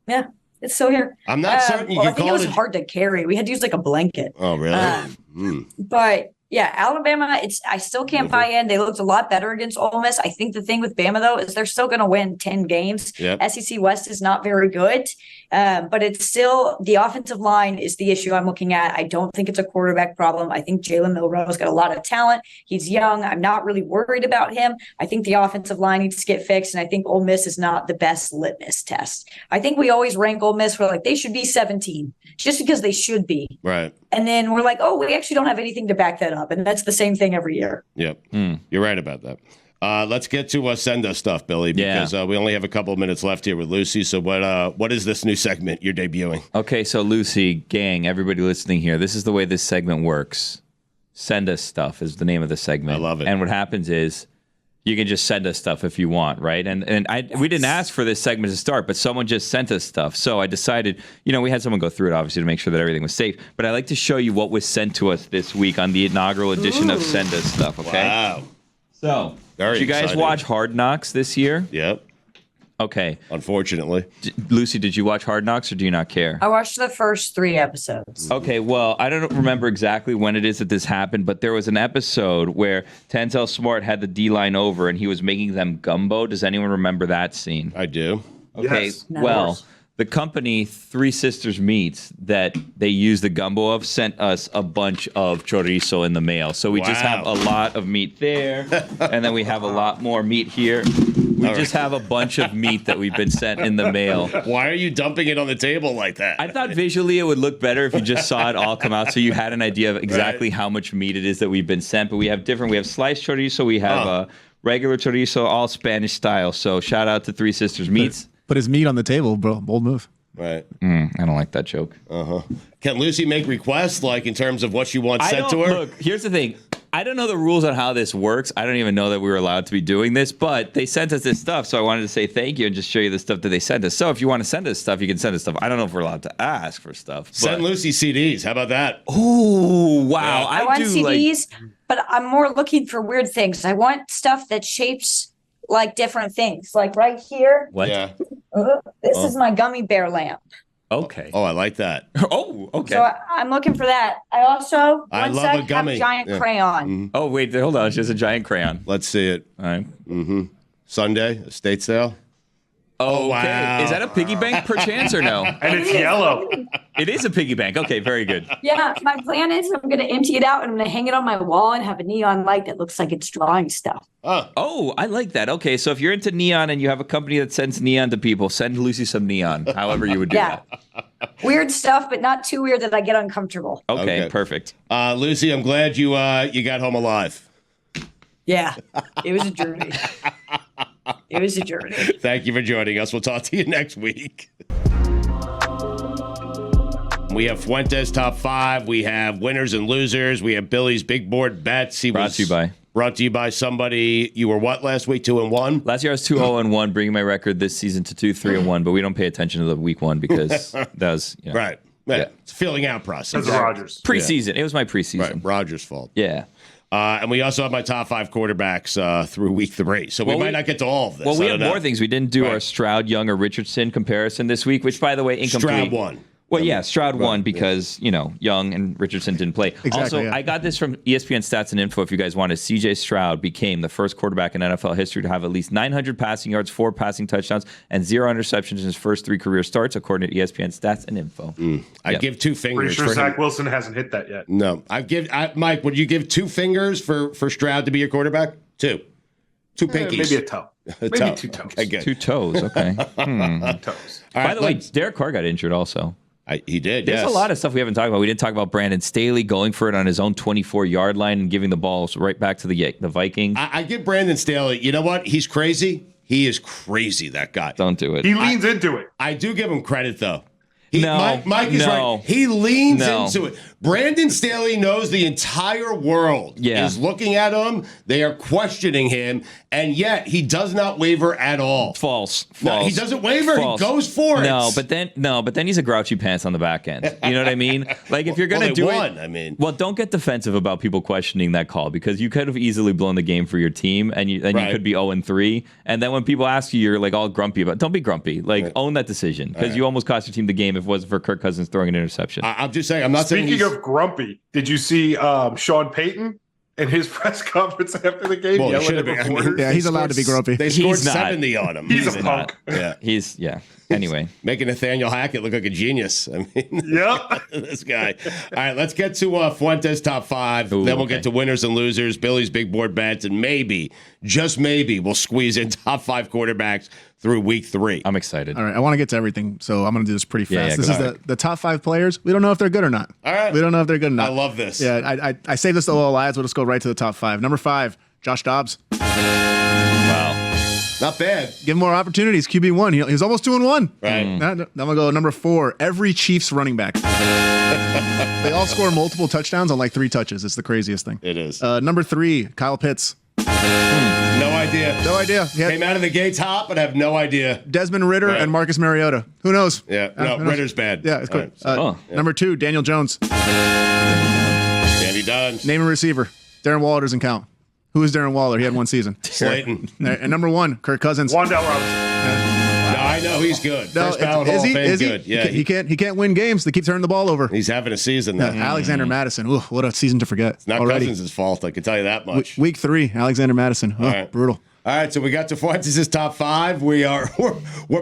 Yeah, it's still here. I'm not certain you I can think it call was it. hard to carry. We had to use like a blanket. Oh, really? But yeah, Alabama, I still can't buy in. They looked a lot better against Ole Miss. I think the thing with Bama, though, is they're still going to win 10 games. Yep. SEC West is not very good, but it's still the offensive line is the issue I'm looking at. I don't think it's a quarterback problem. I think Jalen Milroe's got a lot of talent. He's young. I'm not really worried about him. I think the offensive line needs to get fixed, and I think Ole Miss is not the best litmus test. I think we always rank Ole Miss for like they should be 17 just because they should be. Right. And then we're like, oh, we actually don't have anything to back that up. And that's the same thing every year. Yep. You're right about that. Let's get to send us stuff, Billy, because we only have a couple of minutes left here with Lucy. So what is this new segment you're debuting? Okay, so Lucy, gang, everybody listening here, this is the way this segment works. Send us stuff is the name of the segment. I love it. And what happens is you can just send us stuff if you want, right? We didn't ask for this segment to start, but someone just sent us stuff. So I decided, we had someone go through it, obviously, to make sure that everything was safe. But I like to show you what was sent to us this week on the inaugural edition of Send Us Stuff, okay? Wow. So, Very did you guys exciting. watch Hard Knocks this year? Yep. Okay. Unfortunately. Lucy, did you watch Hard Knocks or do you not care? I watched the first 3 episodes. Okay, well, I don't remember exactly when it is that this happened, but there was an episode where Tanzel Smart had the D-line over and he was making them gumbo. Does anyone remember that scene? I do. Okay, Yes. well, the company Three Sisters Meats that they use the gumbo of sent us a bunch of chorizo in the mail. So we just have Wow. a lot of meat there, and then we have a lot more meat here. We just have a bunch of meat that we've been sent in the mail. Why are you dumping it on the table like that? I thought visually it would look better if you just saw it all come out so you had an idea of exactly how much meat it is that we've been sent. But we have sliced chorizo, we have regular chorizo, all Spanish style. So shout out to Three Sisters Meats. Put his meat on the table, bro. Bold move. Right. I don't like that joke. Can Lucy make requests, like in terms of what she wants sent to her? Look, here's the thing. I don't know the rules on how this works. I don't even know that we were allowed to be doing this, but they sent us this stuff, so I wanted to say thank you and just show you the stuff that they sent us. So if you want to send us stuff, you can send us stuff. I don't know if we're allowed to ask for stuff. Send Lucy CDs. How about that? Oh, wow. I want CDs, but I'm more looking for weird things. I want stuff that shapes like different things. Like right here, What? Yeah. this is my gummy bear lamp. Okay. Oh, I like that. Oh, okay. So I'm looking for that. I also I one love sec, a gummy. have a giant Yeah. crayon. Oh, wait, hold on. It's just a giant crayon. Let's see it. All right. Sunday, estate sale. Oh, okay. wow. Is that a piggy bank perchance or no? And it's yellow. It is a piggy bank. Okay, very good. Yeah, my plan is I'm going to empty it out and I'm going to hang it on my wall and have a neon light that looks like it's drawing stuff. Oh, I like that. Okay, so if you're into neon and you have a company that sends neon to people, send Lucy some neon, however you would do Yeah. that. Weird stuff, but not too weird that I get uncomfortable. Okay, Okay. perfect. Lucy, I'm glad you got home alive. Yeah, it was a journey. It was a journey. Thank you for joining us. We'll talk to you next week. We have Fuentes top 5. We have winners and losers. We have Billy's big board bets. Brought to you by somebody. You were what last week? 2-1. Last year I was 2-0-1, bringing my record this season to 2-3-1, but we don't pay attention to the week 1 because that was Right. Yeah. It's a filling out process. That's Rodgers. preseason. It was my preseason. Right. Rogers' fault. Yeah. And we also have my top 5 quarterbacks through week 3. So we might not get to all of this. Well, we I have don't know. more things. We didn't do Right. our Stroud, Young, or Richardson comparison this week, which, by the way, incomplete. Stroud won. Well, yeah, Stroud won because, Young and Richardson didn't play. Exactly, Also, yeah. I got this from ESPN Stats and Info if you guys want it. CJ Stroud became the first quarterback in NFL history to have at least 900 passing yards, 4 passing touchdowns, and 0 interceptions in his first 3 career starts, according to ESPN Stats and Info. I give 2 fingers Pretty sure for Zach him. Wilson hasn't hit that yet. No. Mike, would you give 2 fingers for Stroud to be your quarterback? 2. 2 pinkies. Maybe a toe. Maybe toe. 2 toes. Okay, good. 2 toes, okay. Toes. All By right, the way, Derek Carr got injured also. He did. There's a lot of stuff we haven't talked about. We didn't talk about Brandon Staley going for it on his own 24-yard line and giving the ball right back to the Vikings. I give Brandon Staley. You know what? He's crazy. He is crazy. That guy. Don't do it. He leans into it. I do give him credit though. Mike is right. He leans into it. Brandon Staley knows the entire world is looking at him. They are questioning him, and yet he does not waver at all. False. No, he doesn't waver. False. He goes for it. But then he's a grouchy pants on the back end. You know what I mean? Like if you're gonna do it, don't get defensive about people questioning that call because you could have easily blown the game for your team, and you could be 0-3. And then when people ask you, you're like all grumpy about. Don't be grumpy. Like own that decision because you almost cost your team the game if it wasn't for Kirk Cousins throwing an interception. I'm just saying. I'm not saying. Speaking of grumpy, did you see Sean Payton in his press conference after the game? Well, he's allowed to be grumpy. They scored 70 on him. He's a punk. Yeah. Anyway, making Nathaniel Hackett look like a genius. I mean, this guy. All right, let's get to Fuentes' top 5. Then we'll get to winners and losers, Billy's big board bets, and maybe, just maybe, we'll squeeze in top 5 quarterbacks through week 3. I'm excited. All right, I want to get to everything, so I'm going to do this pretty fast. This is the top 5 players. We don't know if they're good or not. All right. We don't know if they're good or not. I love this. Yeah, I saved this to all lives. We'll just go right to the top 5. Number 5, Josh Dobbs. Wow. Not bad. Give him more opportunities. QB1. He's almost 2-1. Right. Now I'm going to go number 4. Every Chiefs running back. They all score multiple touchdowns on like 3 touches. It's the craziest thing. It is. Number 3, Kyle Pitts. No idea. No idea. Came out of the gates hot, but I have no idea. Desmond Ridder and Marcus Mariota. Who knows? Yeah. No, Ritter's bad. Yeah, it's good. Number 2, Daniel Jones. Danny Duns. Name a receiver. Darren Waller doesn't count. Who is Darren Waller? He had 1 season. Slayton. And number 1, Kirk Cousins. Wandell Robinson. No, I know he's good. First ballot Hall of Fame, good. Yeah, he can't win games. They keep turning the ball over. He's having a season now. Alexander Madison. Ooh, what a season to forget. It's not Cousins' fault. I can tell you that much. Week 3, Alexander Madison. Brutal. All right, so we got to Fuentes' top 5. We're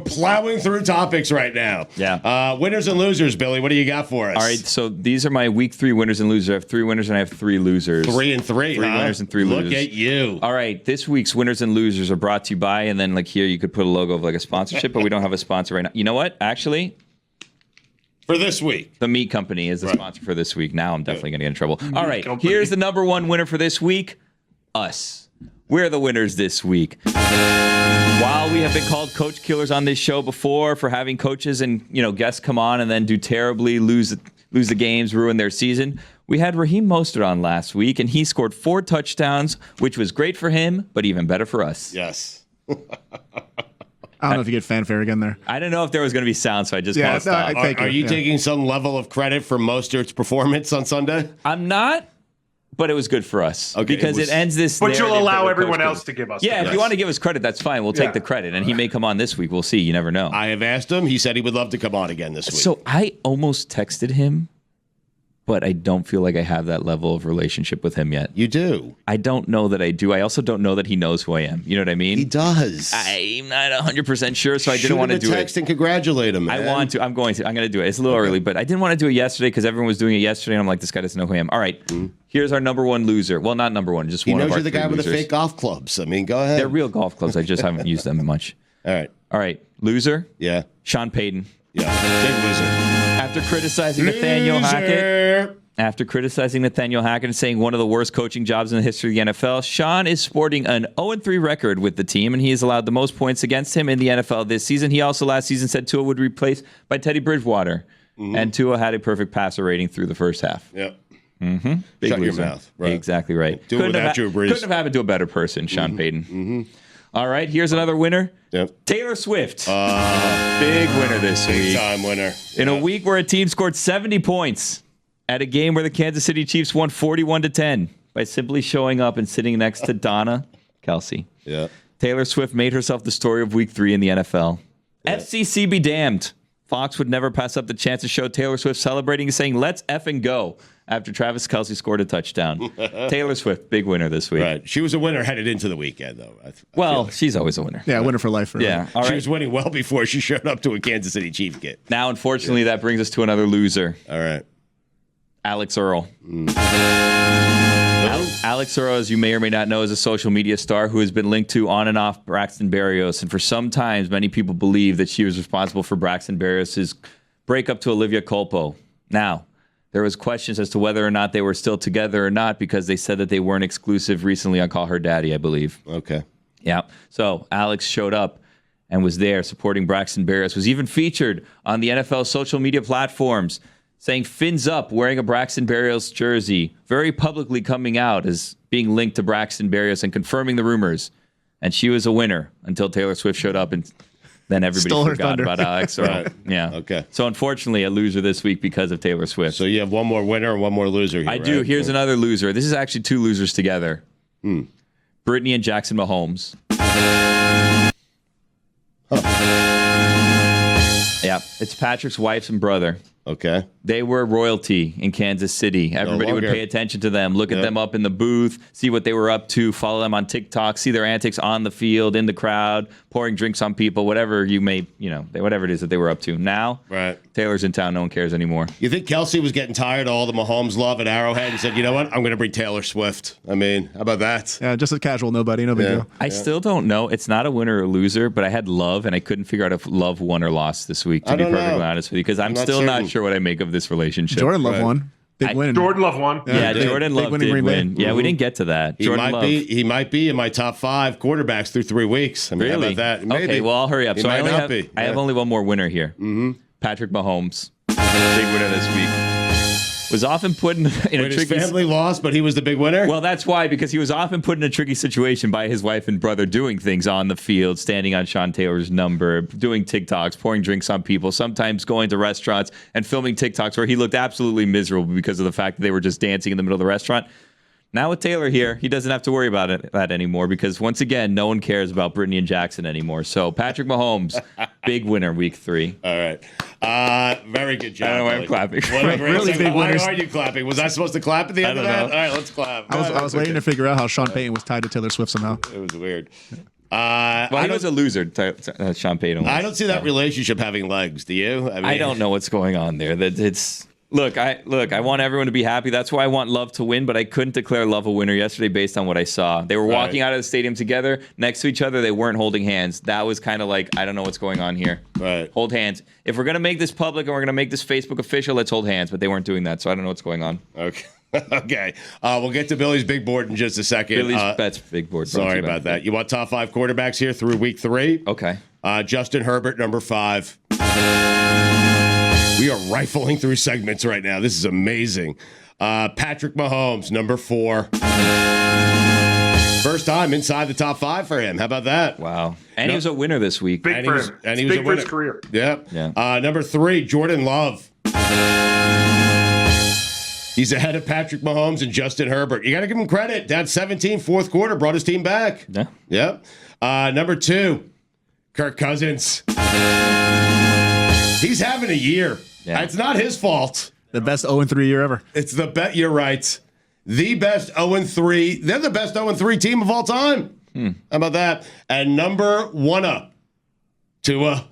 plowing through topics right now. Yeah. Winners and losers, Billy. What do you got for us? All right, so these are my week 3 winners and losers. I have 3 winners and I have 3 losers. 3 and 3. 3 winners and 3 losers. Look at you. All right, this week's winners and losers are brought to you by, and then like here you could put a logo of like a sponsorship, but we don't have a sponsor right now. You know what? Actually, for this week, the meat company is the sponsor for this week. Now I'm definitely going to get in trouble. All right, here's the number 1 winner for this week. Us. We're the winners this week. While we have been called coach killers on this show before for having coaches and guests come on and then do terribly, lose the games, ruin their season, we had Raheem Mostert on last week, and he scored 4 touchdowns, which was great for him, but even better for us. Yes. I don't know if you get fanfare again there. I didn't know if there was going to be sound, so I just called stop. Are you taking some level of credit for Mostert's performance on Sunday? I'm not. But it was good for us because it ends this. But you'll allow everyone else to give us. Yeah, if you want to give us credit, that's fine. We'll take the credit, and he may come on this week. We'll see. You never know. I have asked him. He said he would love to come on again this week. So I almost texted him, but I don't feel like I have that level of relationship with him yet. You do. I don't know that I do. I also don't know that he knows who I am. You know what I mean? He does. I'm not 100% sure, so I didn't want to do it. Text and congratulate him, man. I want to. I'm going to. I'm going to do it. It's a little early, but I didn't want to do it yesterday because everyone was doing it yesterday, and I'm like, this guy doesn't know who I am. All right. Here's our number 1 loser. Well, not number 1, just one of our 3 losers. He knows you're the guy with the fake golf clubs. I mean, go ahead. They're real golf clubs. I just haven't used them much. All right. Loser? Yeah. Sean Payton. Yeah. Big loser. After criticizing Nathaniel Hackett. After criticizing Nathaniel Hackett and saying one of the worst coaching jobs in the history of the NFL, Sean is sporting an 0-3 record with the team, and he has allowed the most points against him in the NFL this season. He also last season said Tua would be replaced by Teddy Bridgewater, and Tua had a perfect passer rating through the first half. Yep. Big Shut loser. your mouth. Right. Exactly right. Do it without Drew Brees. Couldn't have happened to a better person, Sean Payton. All right, here's another winner. Yep. Taylor Swift. Big winner this week. Big time winner. In a week where a team scored 70 points at a game where the Kansas City Chiefs won 41-10 by simply showing up and sitting next to Donna Kelsey. Yeah. Taylor Swift made herself the story of week 3 in the NFL. Yeah. FCC be damned. Fox would never pass up the chance to show Taylor Swift celebrating and saying, let's effing go, after Travis Kelce scored a touchdown. Taylor Swift, big winner this week. Right. She was a winner headed into the weekend, though. Well, she's always a winner. Yeah, winner for life. Really. Yeah. All right. She was winning well before she showed up to a Kansas City Chief game. Now, unfortunately, that brings us to another loser. All right. Alex Earl. Alex Earl, as you may or may not know, is a social media star who has been linked to on and off Braxton Berrios. And for some time, many people believe that she was responsible for Braxton Berrios' breakup to Olivia Culpo. Now, there was questions as to whether or not they were still together or not because they said that they weren't exclusive recently on Call Her Daddy, I believe. Okay. Yeah. So Alex showed up and was there supporting Braxton Berrios, was even featured on the NFL social media platforms, saying fins up, wearing a Braxton Berrios jersey, very publicly coming out as being linked to Braxton Berrios and confirming the rumors. And she was a winner until Taylor Swift showed up and then everybody forgot about Alex. So, Right. Yeah. Okay. So unfortunately, a loser this week because of Taylor Swift. So you have one more winner and one more loser here, I do. right? Here's another loser. This is actually two losers together. Brittany and Jackson Mahomes. Yeah, it's Patrick's wife's and brother. Okay. They were royalty in Kansas City. Everybody would pay attention to them, look at them up in the booth, see what they were up to, follow them on TikTok, see their antics on the field, in the crowd, pouring drinks on people, whatever you may, whatever it is that they were up to. Now, Right. Taylor's in town. No one cares anymore. You think Kelsey was getting tired of all the Mahomes love at Arrowhead and said, you know what? I'm going to bring Taylor Swift. I mean, how about that? Yeah, just a casual nobody, no big deal. I still don't know. It's not a winner or loser, but I had Love, and I couldn't figure out if Love won or lost this week, to be perfectly honest with you, because I'm still not sure what I make of this relationship. Jordan Love won. Big win. Jordan Love won. Yeah, Jordan Love did win. Yeah, we didn't get to that. He might be in my top 5 quarterbacks through 3 weeks. I mean, Really? how about that? Maybe. Okay, well, I'll hurry up. He So might I not be. have only one more winner here. Patrick Mahomes, big winner this week. Was often put in a His tricky family lost, but he was the big winner? Well, that's why, because he was often put in a tricky situation by his wife and brother doing things on the field, standing on Sean Taylor's number, doing TikToks, pouring drinks on people, sometimes going to restaurants and filming TikToks where he looked absolutely miserable because of the fact that they were just dancing in the middle of the restaurant. Now with Taylor here, he doesn't have to worry about that anymore because, once again, no one cares about Brittany and Jackson anymore. So Patrick Mahomes, big winner week 3. All right. Very good job. I don't know why I'm clapping. Really big Why winners. are you clapping? Was I supposed to clap at the end of that? know. All right, let's clap. I was waiting to figure out how Sean Payton was tied to Taylor Swift somehow. It was weird. Well, he was a loser, Sean Payton was. I don't see that relationship having legs. Do you? I don't know what's going on there. Look, I want everyone to be happy. That's why I want Love to win, but I couldn't declare Love a winner yesterday based on what I saw. They were walking out of the stadium together next to each other. They weren't holding hands. That was kind of like, I don't know what's going on here. Right. Hold hands. If we're going to make this public and we're going to make this Facebook official, let's hold hands, but they weren't doing that, so I don't know what's going on. Okay. Okay. We'll get to Billy's big board in just a second. Billy's Bets big board. Sorry about that. You want top 5 quarterbacks here through week 3? Okay. Justin Herbert, number 5. We are rifling through segments right now. This is amazing. Patrick Mahomes, number 4. First time inside the top 5 for him. How about that? Wow. And he was a winner this week. Big for him. And he was big a for winner. his career. Yep. Yeah. Number 3, Jordan Love. He's ahead of Patrick Mahomes and Justin Herbert. You got to give him credit. Down 17, fourth quarter, brought his team back. Yeah. Yep. Number 2, Kirk Cousins. He's having a year. Yeah. It's not his fault. The best 0-3 year ever. It's the bet. You're right. The best 0-3. They're the best 0-3 team of all time. How about that? And number 1 Tua.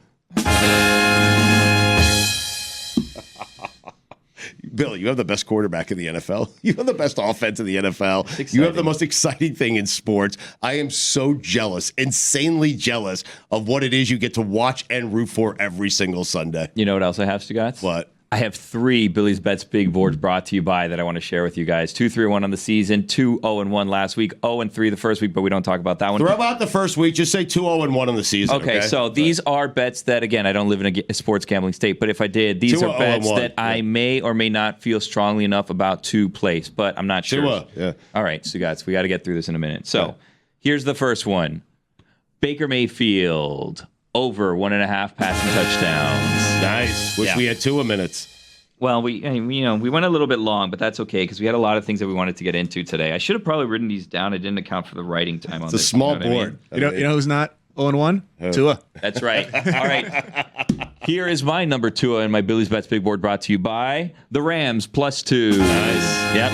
Billy, you have the best quarterback in the NFL. You have the best offense in the NFL. You have the most exciting thing in sports. I am so jealous, insanely jealous of what it is you get to watch and root for every single Sunday. You know what else I have, Stugotz? What? I have 3 Billy's Bets big boards brought to you by that I want to share with you guys. 2-3-1 on the season, 2-0-1 last week, 0-3 the first week, but we don't talk about that one. Throw out the first week. Just say 2-0-1 on the season. Okay, so these are bets that, again, I don't live in a sports gambling state, but if I did, these are bets that I may or may not feel strongly enough about to place, but I'm not sure. Yeah. All right, Stugotz, we got to get through this in a minute. So here's the first one. Baker Mayfield, over 1.5 passing touchdowns. Nice. Wish we had 2 minutes. Well, we went a little bit long, but that's okay because we had a lot of things that we wanted to get into today. I should have probably written these down. I didn't account for the writing time on this. It's a small you know what I board. mean? You know who's not 0-1? Tua. That's right. All right. Here is my number 2 in my Billy's Bets big board brought to you by the Rams +2. Nice. Yep.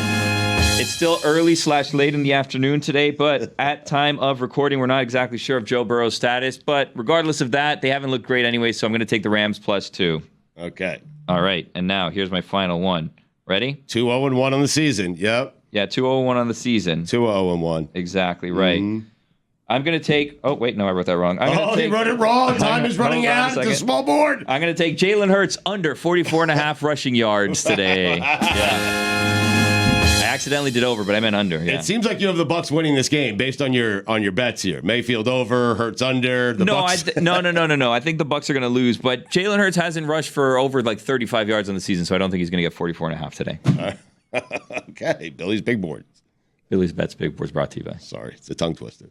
It's still early/late in the afternoon today, but at time of recording, we're not exactly sure of Joe Burrow's status. But regardless of that, they haven't looked great anyway, so I'm going to take the Rams +2. Okay. All right, and now here's my final one. Ready? 2-0-1 on the season. Yep. Yeah, 2-0-1 on the season. 2-0-1. Exactly right. I'm going to take. Oh, wait. No, I wrote that wrong. He wrote it wrong. Time is running out. It's a small board. I'm going to take Jalen Hurts under 44.5 rushing yards today. I accidentally did over, but I meant under. Yeah. It seems like you have the Bucs winning this game based on your bets here. Mayfield over, Hurts under. The Bucs. No. I think the Bucs are going to lose, but Jalen Hurts hasn't rushed for over like 35 yards on the season, so I don't think he's going to get 44.5 today. Okay, Billy's Big Board. Billy's Bets Big Board's brought to you by. Sorry, it's a tongue twister.